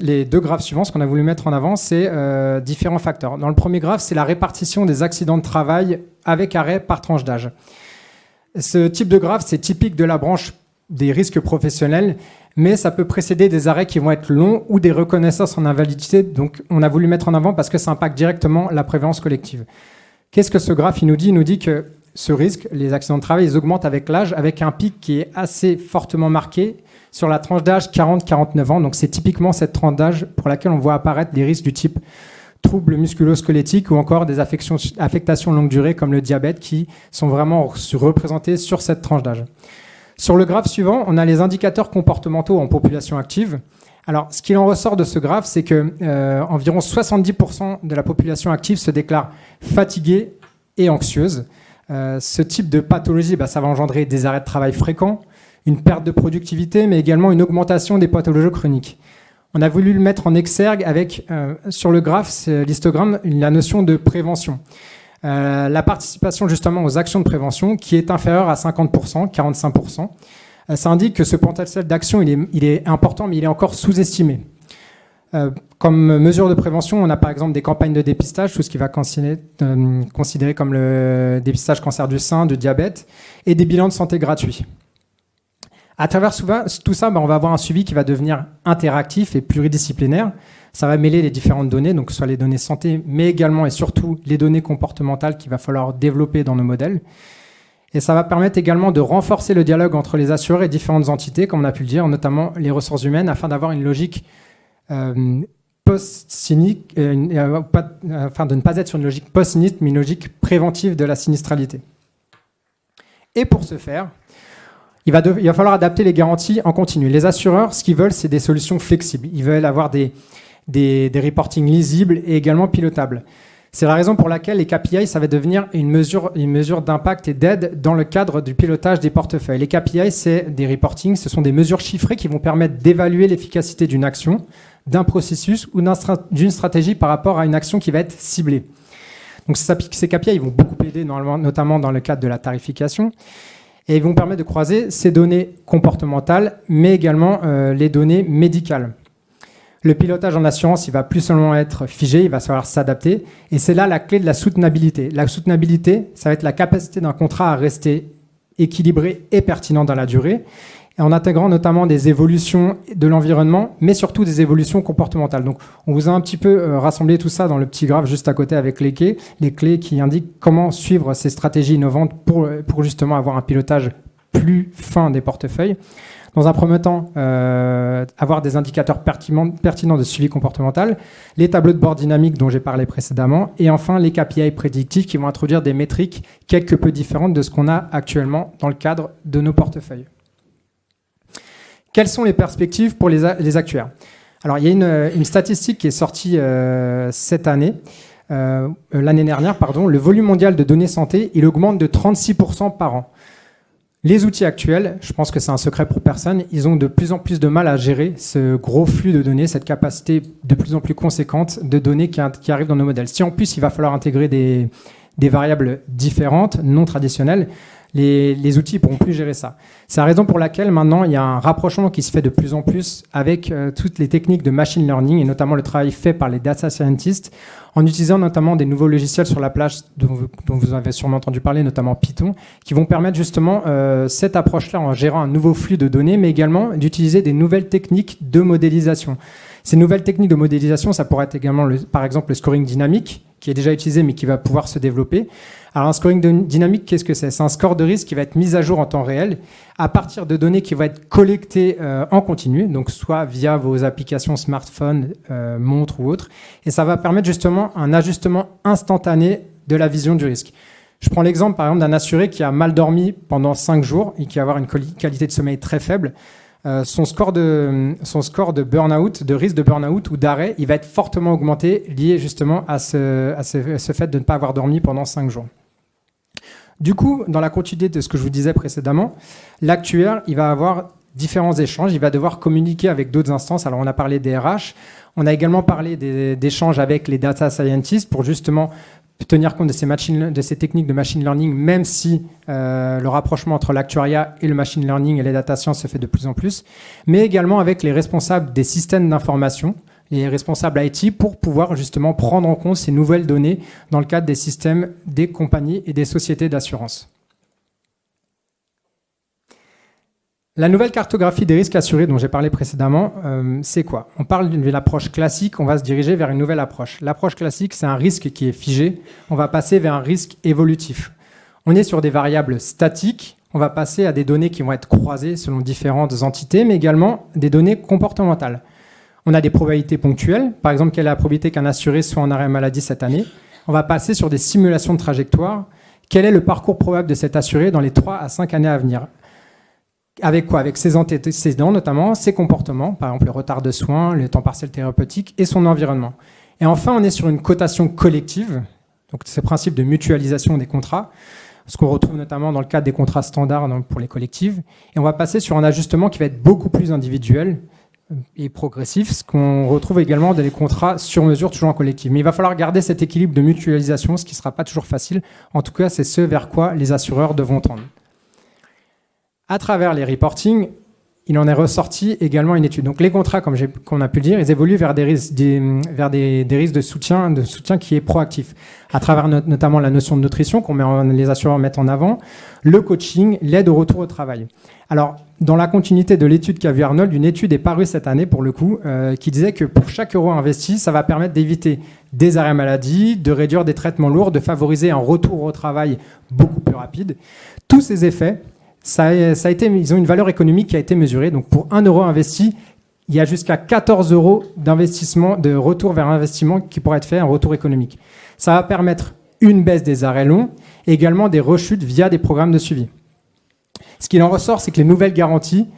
les 2 graphes suivants, ce qu'on a voulu mettre en avant, c'est différents facteurs. Dans le premier graphe, c'est la répartition des accidents de travail avec arrêt par tranche d'âge. Ce type de graphe, c'est typique de la branche des risques professionnels, mais ça peut précéder des arrêts qui vont être longs ou des reconnaissances en invalidité. Donc, on a voulu mettre en avant parce que ça impacte directement la prévoyance collective. Qu'est-ce que ce graphe nous dit ? Il nous dit que ce risque, les accidents de travail, ils augmentent avec l'âge, avec un pic qui est assez fortement marqué sur la tranche d'âge 40-49 ans. Donc c'est typiquement cette tranche d'âge pour laquelle on voit apparaître des risques du type troubles musculo-squelettiques ou encore des affectations longue durée comme le diabète qui sont vraiment représentés sur cette tranche d'âge. Sur le graphe suivant, on a les indicateurs comportementaux en population active. Alors, ce qu'il en ressort de ce graphe, c'est que environ 70% de la population active se déclare fatiguée et anxieuse. Ce type de pathologie, ça va engendrer des arrêts de travail fréquents, une perte de productivité, mais également une augmentation des pathologies chroniques. On a voulu le mettre en exergue avec, sur le graphe, l'histogramme, la notion de prévention. La participation justement aux actions de prévention qui est inférieure à 50%, 45%. Ça indique que ce potentiel d'action, il est important, mais il est encore sous-estimé. Comme mesure de prévention, on a par exemple des campagnes de dépistage, tout ce qui va considérer comme le dépistage cancer du sein, du diabète, et des bilans de santé gratuits. À travers tout ça, on va avoir un suivi qui va devenir interactif et pluridisciplinaire. Ça va mêler les différentes données, donc que ce soit les données santé, mais également et surtout les données comportementales qu'il va falloir développer dans nos modèles. Et ça va permettre également de renforcer le dialogue entre les assureurs et différentes entités, comme on a pu le dire, notamment les ressources humaines, afin d'avoir une logique post-cynique, afin de ne pas être sur une logique post-sinistre, mais une logique préventive de la sinistralité. Et pour ce faire, il va falloir adapter les garanties en continu. Les assureurs, ce qu'ils veulent, c'est des solutions flexibles. Ils veulent avoir des reportings lisibles et également pilotables. C'est la raison pour laquelle les KPI, ça va devenir une mesure d'impact et d'aide dans le cadre du pilotage des portefeuilles. Les KPI, c'est des reportings, ce sont des mesures chiffrées qui vont permettre d'évaluer l'efficacité d'une action, d'un processus ou d'une stratégie par rapport à une action qui va être ciblée. Donc ces KPI ils vont beaucoup aider, notamment dans le cadre de la tarification, et ils vont permettre de croiser ces données comportementales, mais également les données médicales. Le pilotage en assurance, il va plus seulement être figé, il va savoir s'adapter. Et c'est là la clé de la soutenabilité. La soutenabilité, ça va être la capacité d'un contrat à rester équilibré et pertinent dans la durée, et en intégrant notamment des évolutions de l'environnement, mais surtout des évolutions comportementales. Donc, on vous a un petit peu rassemblé tout ça dans le petit graphe juste à côté avec les clés qui indiquent comment suivre ces stratégies innovantes pour justement avoir un pilotage plus fin des portefeuilles. Dans un premier temps, avoir des indicateurs pertinents de suivi comportemental, les tableaux de bord dynamiques dont j'ai parlé précédemment, et enfin les KPI prédictifs qui vont introduire des métriques quelque peu différentes de ce qu'on a actuellement dans le cadre de nos portefeuilles. Quelles sont les perspectives pour les actuaires ? Alors, il y a une statistique qui est sortie cette année l'année dernière, le volume mondial de données santé, il augmente de 36% par an. Les outils actuels, je pense que c'est un secret pour personne, ils ont de plus en plus de mal à gérer ce gros flux de données, cette capacité de plus en plus conséquente de données qui arrivent dans nos modèles. Si en plus il va falloir intégrer des variables différentes, non traditionnelles, les outils ne pourront plus gérer ça. C'est la raison pour laquelle maintenant il y a un rapprochement qui se fait de plus en plus avec toutes les techniques de machine learning et notamment le travail fait par les data scientists en utilisant notamment des nouveaux logiciels sur la plage dont vous avez sûrement entendu parler, notamment Python, qui vont permettre justement cette approche-là en gérant un nouveau flux de données, mais également d'utiliser des nouvelles techniques de modélisation. Ces nouvelles techniques de modélisation, ça pourrait être également, par exemple, le scoring dynamique, qui est déjà utilisé mais qui va pouvoir se développer. Alors un scoring dynamique, qu'est-ce que c'est ? C'est un score de risque qui va être mis à jour en temps réel à partir de données qui vont être collectées en continu, donc soit via vos applications smartphone, montres ou autres, et ça va permettre justement un ajustement instantané de la vision du risque. Je prends l'exemple par exemple d'un assuré qui a mal dormi pendant 5 jours et qui va avoir une qualité de sommeil très faible. Son score de burn-out, de risque de burn-out ou d'arrêt, il va être fortement augmenté, lié justement à ce fait de ne pas avoir dormi pendant 5 jours. Du coup, dans la continuité de ce que je vous disais précédemment, l'actuaire, il va avoir différents échanges, il va devoir communiquer avec d'autres instances. Alors, on a parlé des RH, on a également parlé d'échanges avec les data scientists pour justement tenir compte de ces techniques de machine learning, même si le rapprochement entre l'actuariat et le machine learning et les data science se fait de plus en plus, mais également avec les responsables des systèmes d'information, les responsables IT, pour pouvoir justement prendre en compte ces nouvelles données dans le cadre des systèmes des compagnies et des sociétés d'assurance. La nouvelle cartographie des risques assurés dont j'ai parlé précédemment, c'est quoi ? On parle de l'approche classique, on va se diriger vers une nouvelle approche. L'approche classique, c'est un risque qui est figé, on va passer vers un risque évolutif. On est sur des variables statiques, on va passer à des données qui vont être croisées selon différentes entités, mais également des données comportementales. On a des probabilités ponctuelles, par exemple, quelle est la probabilité qu'un assuré soit en arrêt maladie cette année ? On va passer sur des simulations de trajectoire. Quel est le parcours probable de cet assuré dans les 3 à 5 années à venir ? Avec quoi ? Avec ses antécédents, notamment ses comportements, par exemple le retard de soins, le temps partiel thérapeutique et son environnement. Et enfin, on est sur une cotation collective, donc ce principe de mutualisation des contrats, ce qu'on retrouve notamment dans le cadre des contrats standards pour les collectives. Et on va passer sur un ajustement qui va être beaucoup plus individuel et progressif, ce qu'on retrouve également dans les contrats sur mesure, toujours en collectif. Mais il va falloir garder cet équilibre de mutualisation, ce qui ne sera pas toujours facile. En tout cas, c'est ce vers quoi les assureurs devront tendre. À travers les reportings, il en est ressorti également une étude. Donc les contrats, comme on a pu le dire, ils évoluent vers des risques de soutien qui est proactif. À travers notamment la notion de nutrition les assureurs mettent en avant, le coaching, l'aide au retour au travail. Alors, dans la continuité de l'étude qu'a vu Arnold, une étude est parue cette année, pour le coup, qui disait que pour chaque euro investi, ça va permettre d'éviter des arrêts maladie, de réduire des traitements lourds, de favoriser un retour au travail beaucoup plus rapide. Tous ces effets, ils ont une valeur économique qui a été mesurée. Donc, pour 1 euro investi, il y a jusqu'à 14 euros d'investissement, de retour vers investissement qui pourrait être fait, un retour économique. Ça va permettre une baisse des arrêts longs et également des rechutes via des programmes de suivi. Ce qu'il en ressort, c'est que les nouvelles garanties,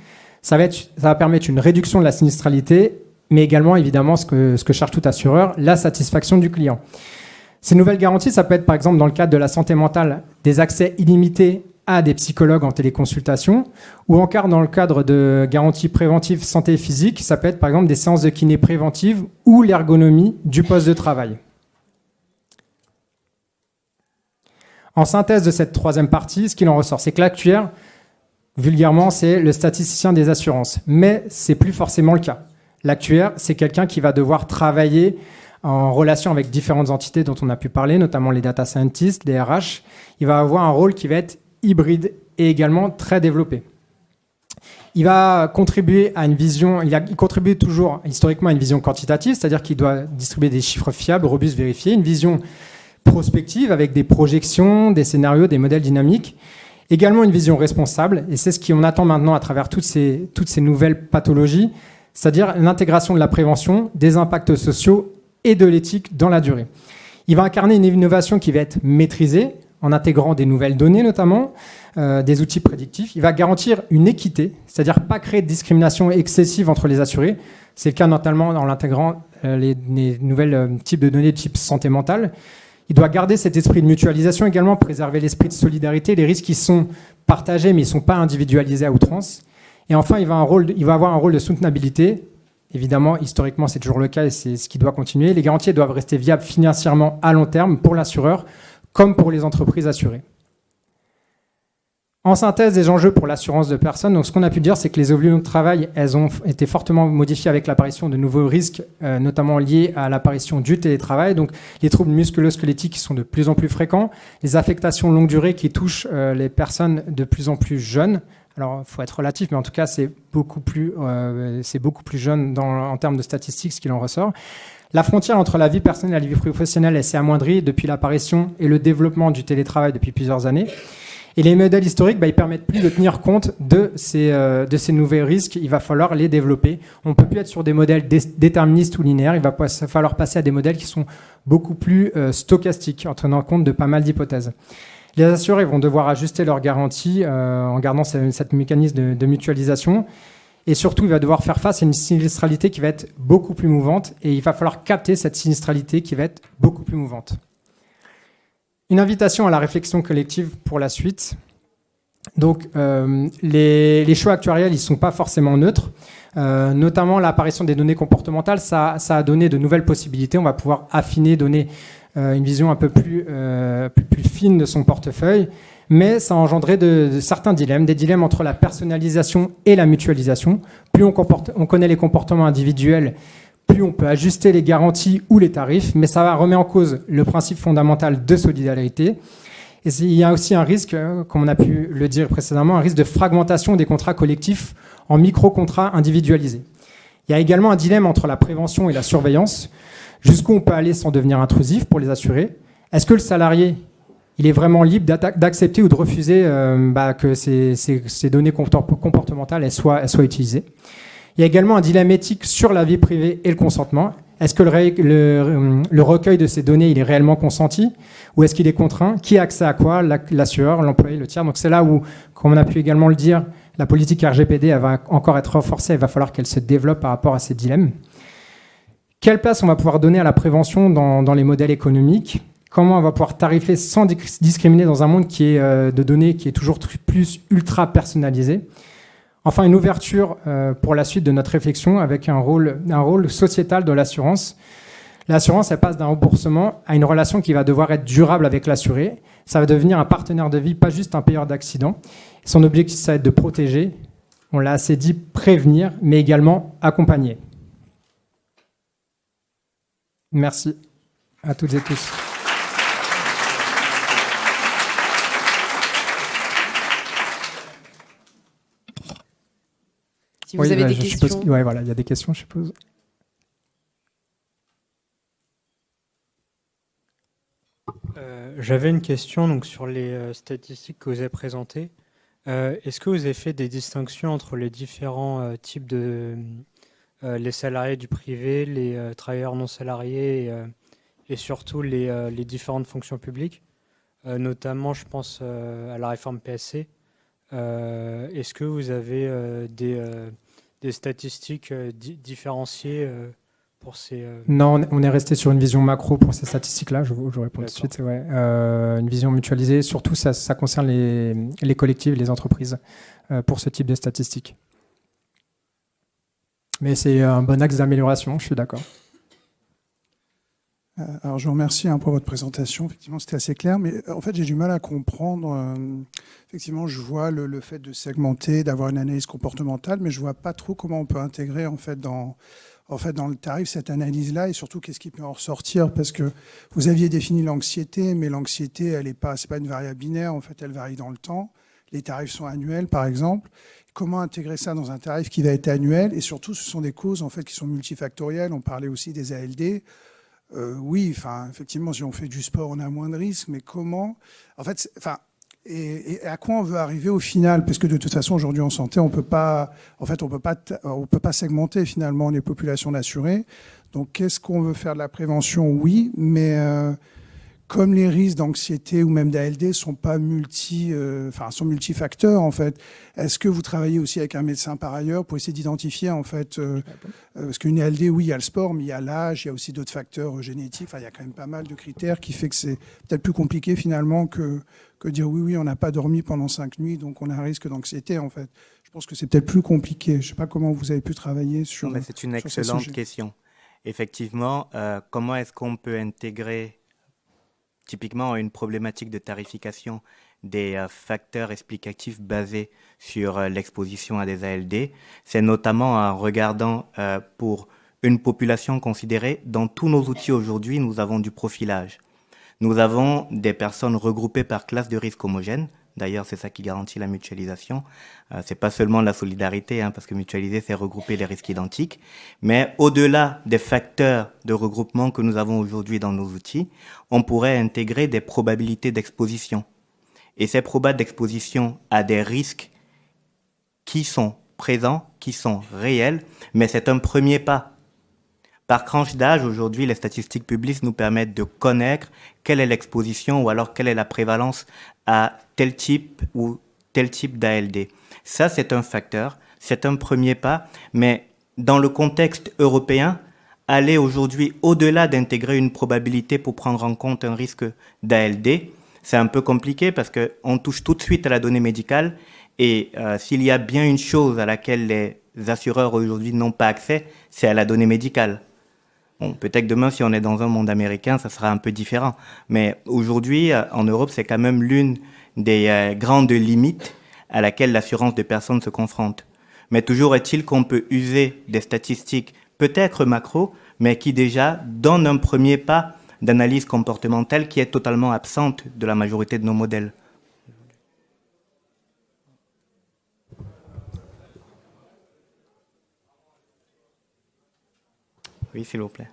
ça va permettre une réduction de la sinistralité, mais également, évidemment, ce que cherche tout assureur, la satisfaction du client. Ces nouvelles garanties, ça peut être, par exemple, dans le cadre de la santé mentale, des accès illimités à des psychologues en téléconsultation, ou encore dans le cadre de garanties préventives santé physique, ça peut être, par exemple, des séances de kiné préventives ou l'ergonomie du poste de travail. En synthèse de cette troisième partie, ce qu'il en ressort, c'est que l'actuaire, vulgairement, c'est le statisticien des assurances. Mais ce n'est plus forcément le cas. L'actuaire, c'est quelqu'un qui va devoir travailler en relation avec différentes entités dont on a pu parler, notamment les data scientists, les RH. Il va avoir un rôle qui va être hybride et également très développé. Il va contribuer à une vision, il contribue toujours historiquement à une vision quantitative, c'est-à-dire qu'il doit distribuer des chiffres fiables, robustes, vérifiés, une vision prospective avec des projections, des scénarios, des modèles dynamiques. Également une vision responsable, et c'est ce qu'on attend maintenant à travers toutes ces nouvelles pathologies, c'est-à-dire l'intégration de la prévention, des impacts sociaux et de l'éthique dans la durée. Il va incarner une innovation qui va être maîtrisée, en intégrant des nouvelles données notamment, des outils prédictifs. Il va garantir une équité, c'est-à-dire pas créer de discrimination excessive entre les assurés. C'est le cas notamment en intégrant les nouvelles types de données de type santé mentale. Il doit garder cet esprit de mutualisation également, préserver l'esprit de solidarité. Les risques, ils sont partagés, mais ils ne sont pas individualisés à outrance. Et enfin, il va avoir un rôle de soutenabilité. Évidemment, historiquement, c'est toujours le cas et c'est ce qui doit continuer. Les garanties doivent rester viables financièrement à long terme pour l'assureur, comme pour les entreprises assurées. En synthèse des enjeux pour l'assurance de personnes, donc ce qu'on a pu dire, c'est que les évolutions de travail, elles ont été fortement modifiées avec l'apparition de nouveaux risques, notamment liés à l'apparition du télétravail. Donc les troubles musculo-squelettiques qui sont de plus en plus fréquents, les affectations longue durée qui touchent les personnes de plus en plus jeunes. Alors, il faut être relatif, mais en tout cas, c'est beaucoup plus jeune en termes de statistiques, ce qu'il en ressort. La frontière entre la vie personnelle et la vie professionnelle, elle s'est amoindrie depuis l'apparition et le développement du télétravail depuis plusieurs années. Et les modèles historiques, ils permettent plus de tenir compte de ces nouveaux risques. Il va falloir les développer. On ne peut plus être sur des modèles déterministes ou linéaires. Il va falloir passer à des modèles qui sont beaucoup plus stochastiques, en tenant compte de pas mal d'hypothèses. Les assurés vont devoir ajuster leurs garanties en gardant cette mécanisme de mutualisation. Et surtout, il va devoir faire face à une sinistralité qui va être beaucoup plus mouvante. Et il va falloir capter cette sinistralité qui va être beaucoup plus mouvante. Une invitation à la réflexion collective pour la suite. Donc, les choix actuariels, ils ne sont pas forcément neutres. Notamment, l'apparition des données comportementales, ça a donné de nouvelles possibilités. On va pouvoir affiner, donner une vision un peu plus fine de son portefeuille. Mais ça a engendré de certains dilemmes, des dilemmes entre la personnalisation et la mutualisation. Plus on connaît les comportements individuels, plus on peut ajuster les garanties ou les tarifs, mais ça remet en cause le principe fondamental de solidarité. Et il y a aussi un risque, comme on a pu le dire précédemment, un risque de fragmentation des contrats collectifs en micro-contrats individualisés. Il y a également un dilemme entre la prévention et la surveillance. Jusqu'où on peut aller sans devenir intrusif pour les assurés? Est-ce que le salarié, il est vraiment libre d'accepter ou de refuser que ces données comportementales soient utilisées? Il y a également un dilemme éthique sur la vie privée et le consentement. Est-ce que le recueil de ces données, il est réellement consenti ou est-ce qu'il est contraint? Qui a accès à quoi? L'assureur, l'employé, le tiers. Donc c'est là où, comme on a pu également le dire, la politique RGPD elle va encore être renforcée. Il va falloir qu'elle se développe par rapport à ces dilemmes. Quelle place on va pouvoir donner à la prévention dans les modèles économiques? Comment on va pouvoir tarifer sans discriminer dans un monde qui est de données qui est toujours plus ultra personnalisé? Enfin, une ouverture pour la suite de notre réflexion avec un rôle sociétal de l'assurance. L'assurance, elle passe d'un remboursement à une relation qui va devoir être durable avec l'assuré. Ça va devenir un partenaire de vie, pas juste un payeur d'accidents. Son objectif, ça va être de protéger, on l'a assez dit, prévenir, mais également accompagner. Merci à toutes et tous. Si vous avez des questions. Oui, voilà, il y a des questions, je suppose. J'avais une question donc, sur les statistiques que vous avez présentées. Est-ce que vous avez fait des distinctions entre les différents types de... les salariés du privé, les travailleurs non salariés et surtout les différentes fonctions publiques? Notamment, je pense à la réforme PSC. Est-ce que vous avez des statistiques différenciées pour ces... Non, on est resté sur une vision macro pour ces statistiques-là. Je vous réponds tout de suite. Ouais. Une vision mutualisée. Surtout, ça concerne les collectifs, les entreprises, pour ce type de statistiques. Mais c'est un bon axe d'amélioration, je suis d'accord. Alors, je vous remercie pour votre présentation. Effectivement, c'était assez clair, mais en fait, j'ai du mal à comprendre. Effectivement, je vois le fait de segmenter, d'avoir une analyse comportementale, mais je vois pas trop comment on peut intégrer dans le tarif cette analyse-là, et surtout qu'est-ce qui peut en ressortir, parce que vous aviez défini l'anxiété, mais l'anxiété, c'est pas une variable binaire. En fait, elle varie dans le temps. Les tarifs sont annuels, par exemple. Comment intégrer ça dans un tarif qui va être annuel? Et surtout, ce sont des causes en fait qui sont multifactorielles. On parlait aussi des ALD. Oui, effectivement, si on fait du sport, on a moins de risques, mais comment, en fait, et à quoi on veut arriver au final? Parce que de toute façon, aujourd'hui en santé, on peut pas segmenter finalement les populations d'assurés. Donc, qu'est-ce qu'on veut faire de la prévention? Oui, mais comme les risques d'anxiété ou même d'ALD sont pas sont multifacteurs en fait. Est-ce que vous travaillez aussi avec un médecin par ailleurs pour essayer d'identifier en fait parce qu'une ALD, oui, il y a le sport, mais il y a l'âge, il y a aussi d'autres facteurs génétiques. Enfin, il y a quand même pas mal de critères qui fait que c'est peut-être plus compliqué finalement que dire oui, on n'a pas dormi pendant 5 nuits, donc on a un risque d'anxiété en fait. Je pense que c'est peut-être plus compliqué. Je sais pas comment vous avez pu travailler sur. Non, mais c'est une excellente question. Effectivement, comment est-ce qu'on peut intégrer typiquement une problématique de tarification des facteurs explicatifs basés sur l'exposition à des ALD? C'est notamment en regardant pour une population considérée. Dans tous nos outils aujourd'hui, nous avons du profilage. Nous avons des personnes regroupées par classe de risque homogène. D'ailleurs, c'est ça qui garantit la mutualisation. C'est pas seulement la solidarité, parce que mutualiser, c'est regrouper les risques identiques. Mais au-delà des facteurs de regroupement que nous avons aujourd'hui dans nos outils, on pourrait intégrer des probabilités d'exposition. Et ces probabilités d'exposition à des risques qui sont présents, qui sont réels, mais c'est un premier pas. Par tranche d'âge, aujourd'hui, les statistiques publiques nous permettent de connaître quelle est l'exposition ou alors quelle est la prévalence à tel type ou tel type d'ALD. Ça, c'est un facteur, c'est un premier pas, mais dans le contexte européen, aller aujourd'hui au-delà d'intégrer une probabilité pour prendre en compte un risque d'ALD, c'est un peu compliqué parce qu'on touche tout de suite à la donnée médicale et s'il y a bien une chose à laquelle les assureurs aujourd'hui n'ont pas accès, c'est à la donnée médicale. Bon, peut-être demain, si on est dans un monde américain, ça sera un peu différent. Mais aujourd'hui, en Europe, c'est quand même l'une des grandes limites à laquelle l'assurance des personnes se confronte. Mais toujours est-il qu'on peut user des statistiques, peut-être macro, mais qui déjà donnent un premier pas d'analyse comportementale qui est totalement absente de la majorité de nos modèles. Oui, s'il vous plaît.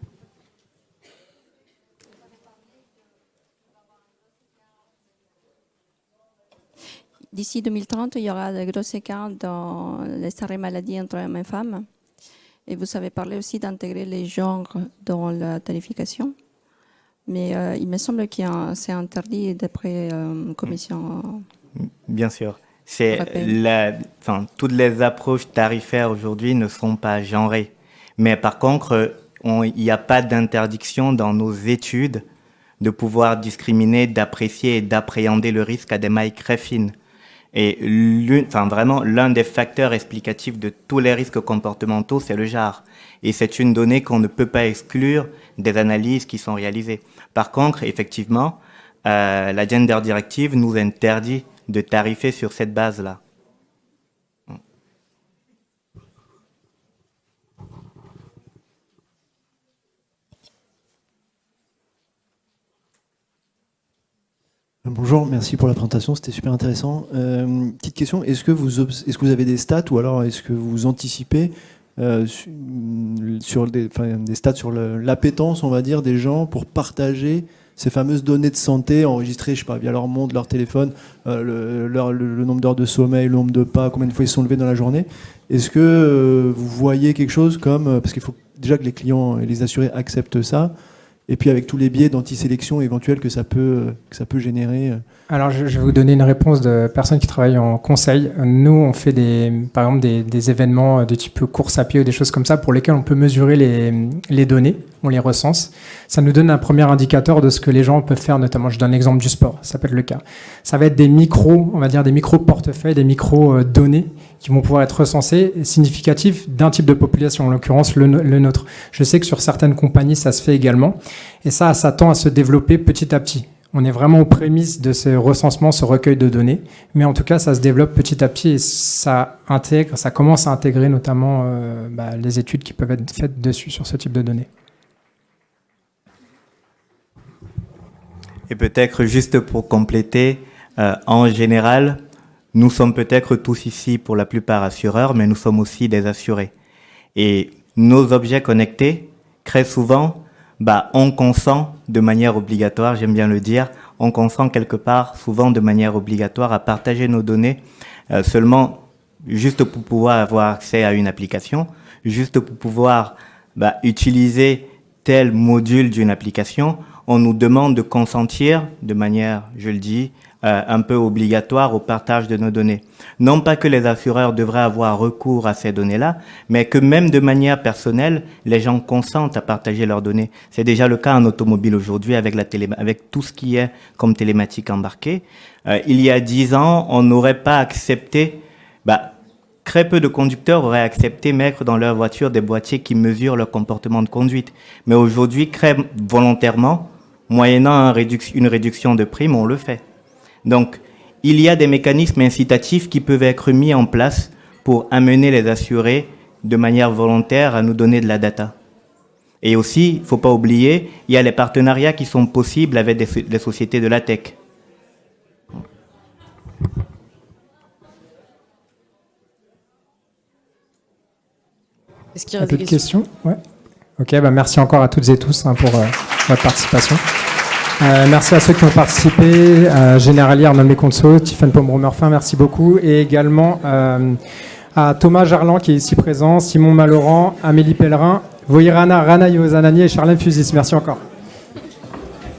D'ici 2030, il y aura de gros écarts dans les arrêts maladie entre hommes et femmes. Et vous avez parlé aussi d'intégrer les genres dans la tarification. Mais il me semble que c'est interdit d'après commission. Bien sûr. Toutes les approches tarifaires aujourd'hui ne sont pas genrées. Mais par contre, il n'y a pas d'interdiction dans nos études de pouvoir discriminer, d'apprécier et d'appréhender le risque à des mailles très fines. Et vraiment, l'un des facteurs explicatifs de tous les risques comportementaux, c'est le genre. Et c'est une donnée qu'on ne peut pas exclure des analyses qui sont réalisées. Par contre, effectivement, la Gender Directive nous interdit de tarifer sur cette base-là. Bonjour, merci pour la présentation, c'était super intéressant. Petite question, est-ce que vous avez des stats ou alors est-ce que vous anticipez sur des stats sur l'appétence, on va dire, des gens pour partager ces fameuses données de santé enregistrées, je sais pas, via leur montre, leur téléphone, le nombre d'heures de sommeil, le nombre de pas, combien de fois ils se sont levés dans la journée. Est-ce que vous voyez quelque chose comme, parce qu'il faut déjà que les clients et les assurés acceptent ça, et puis avec tous les biais d'antisélection éventuels que ça peut générer. Alors je vais vous donner une réponse de personnes qui travaillent en conseil. Nous, on fait par exemple des événements de type course à pied ou des choses comme ça pour lesquels on peut mesurer les données, on les recense. Ça nous donne un premier indicateur de ce que les gens peuvent faire, notamment, je donne l'exemple du sport, ça peut être le cas. Ça va être des micro-portefeuilles, des micro-données qui vont pouvoir être recensées, significatives d'un type de population, en l'occurrence le nôtre. Je sais que sur certaines compagnies, ça se fait également. Et ça tend à se développer petit à petit. On est vraiment aux prémices de ce recensement, ce recueil de données. Mais en tout cas, ça se développe petit à petit et ça commence à intégrer notamment les études qui peuvent être faites dessus, sur ce type de données. Et peut-être juste pour compléter, en général, nous sommes peut-être tous ici pour la plupart assureurs, mais nous sommes aussi des assurés. Et nos objets connectés, très souvent, on consent de manière obligatoire, j'aime bien le dire, on consent quelque part, souvent de manière obligatoire, à partager nos données seulement juste pour pouvoir avoir accès à une application, juste pour pouvoir utiliser tel module d'une application. on nous demande de consentir de manière, je le dis, un peu obligatoire au partage de nos données. Non pas que les assureurs devraient avoir recours à ces données-là, mais que même de manière personnelle, les gens consentent à partager leurs données. C'est déjà le cas en automobile aujourd'hui avec tout ce qui est comme télématique embarquée. Il y a 10 ans, on n'aurait pas accepté, très peu de conducteurs auraient accepté mettre dans leur voiture des boîtiers qui mesurent leur comportement de conduite. Mais aujourd'hui, volontairement, moyennant une réduction de prime, on le fait. Donc, il y a des mécanismes incitatifs qui peuvent être mis en place pour amener les assurés de manière volontaire à nous donner de la data. Et aussi, il ne faut pas oublier, il y a les partenariats qui sont possibles avec des sociétés de la tech. Est-ce qu'il y a des questions? Ouais. Ok, merci encore à toutes et tous pour votre participation. Merci à ceux qui ont participé, Générali, Arnaud Méconso, Tiffany Pombro-Murphin, merci beaucoup. Et également à Thomas Gerland qui est ici présent, Simon Malorand, Amélie Pellerin, Voirana Ranaï Ozanani et Charlène Fusis. Merci encore.